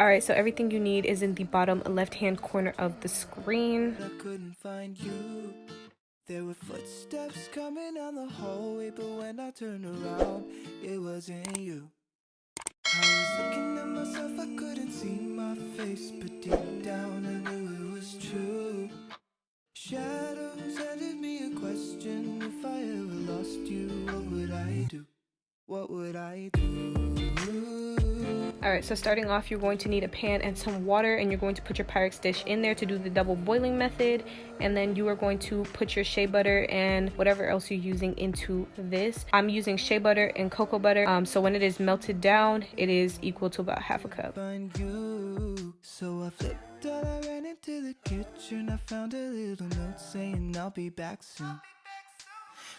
Alright, so everything you need is in the bottom left-hand corner of the screen. I couldn't find you. There were footsteps coming down the hallway, but when I turned around, it wasn't you. I was looking at myself, I couldn't see my face, but deep down I knew it was true. Shadows handed me a question: if I ever lost you, what would I do? What would I do? Alright, so starting off, you're going to need a pan and some water, and you're going to put your Pyrex dish in there to do the double boiling method, and then you are going to put your shea butter and whatever else you're using into this. I'm using shea butter and cocoa butter, so when it is melted down, it is equal to about half a cup. So I flipped out, I ran into the kitchen, I found a little note saying I'll be back soon.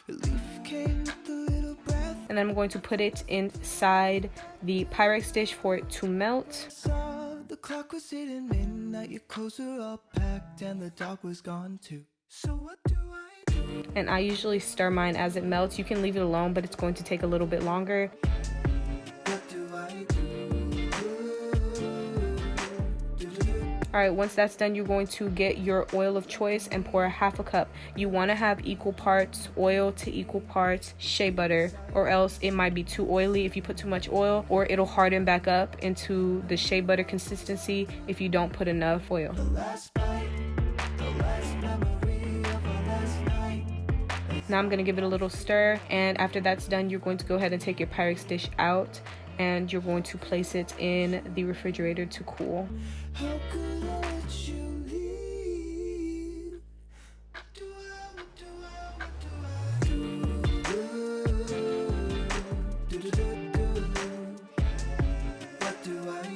Relief came with the little breath. And then I'm going to put it inside the Pyrex dish for it to melt. Saw the clock was hitting midnight, your clothes were all packed and the dog was gone too. So what do I do? And I usually stir mine as it melts. You can leave it alone, but it's going to take a little bit longer. What do I do? Alright, once that's done, you're going to get your oil of choice and pour a half a cup. You want to have equal parts oil to equal parts shea butter, or else it might be too oily if you put too much oil, or it'll harden back up into the shea butter consistency if you don't put enough oil. Now I'm going to give it a little stir, and after that's done, you're going to go ahead and take your Pyrex dish out, and you're going to place it in the refrigerator to cool. How could I let you leave? What do I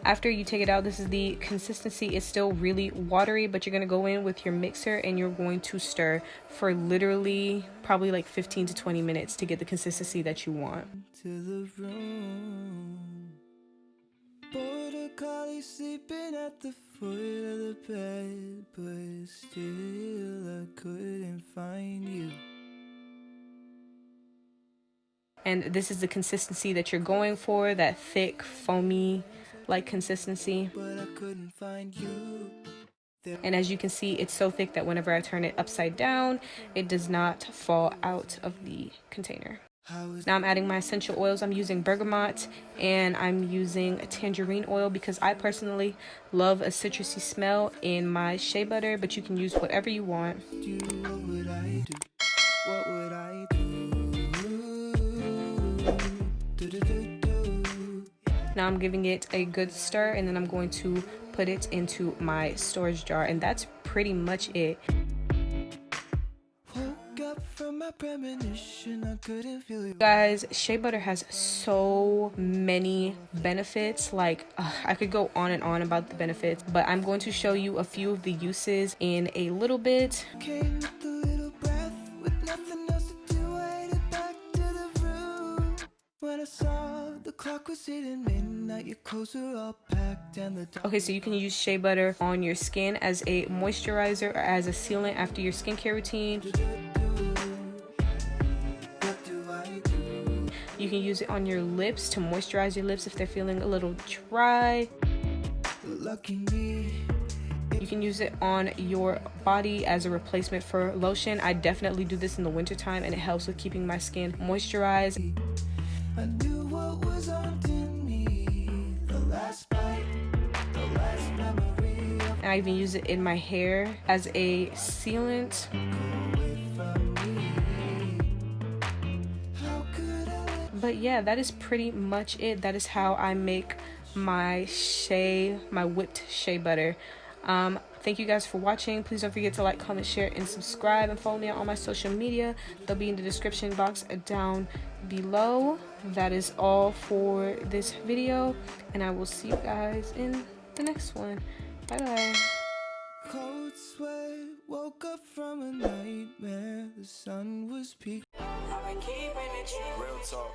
After you take it out, this is the consistency. It's still really watery, but you're going to go in with your mixer and you're going to stir for literally probably like 15 to 20 minutes to get the consistency that you want. To the room. Border collie sleeping at the foot of the bed, but still I couldn't find you. And this is the consistency that you're going for, that thick, foamy like consistency. But I couldn't find you. And as you can see, it's so thick that whenever I turn it upside down, it does not fall out of the container. Now I'm adding my essential oils. I'm using bergamot and I'm using tangerine oil because I personally love a citrusy smell in my shea butter, but you can use whatever you want. What would I do? What would I do? Now I'm giving it a good stir, and then I'm going to put it into my storage jar, and that's pretty much it. Guys, shea butter has so many benefits. Like I could go on and on about the benefits, but I'm going to show you a few of the uses in a little bit. When I saw the clock was hitting midnight, your clothes were all packed and the dog. Okay, so you can use shea butter on your skin as a moisturizer or as a sealant after your skincare routine. You can use it on your lips to moisturize your lips if they're feeling a little dry. Lucky me. You can use it on your body as a replacement for lotion. I definitely do this in the wintertime, and it helps with keeping my skin moisturized. I knew what was haunting me. The last bite, the last memory. And I even use it in my hair as a sealant. But yeah, that is pretty much it. That is how I make my whipped shea butter. Thank you guys for watching. Please don't forget to like, comment, share, and subscribe, and follow me on all my social media. They'll be in the description box down below. That is all for this video, and I will see you guys in the next one. Bye bye. Cold sweat, woke up from a nightmare. The sun was peaking. Real talk.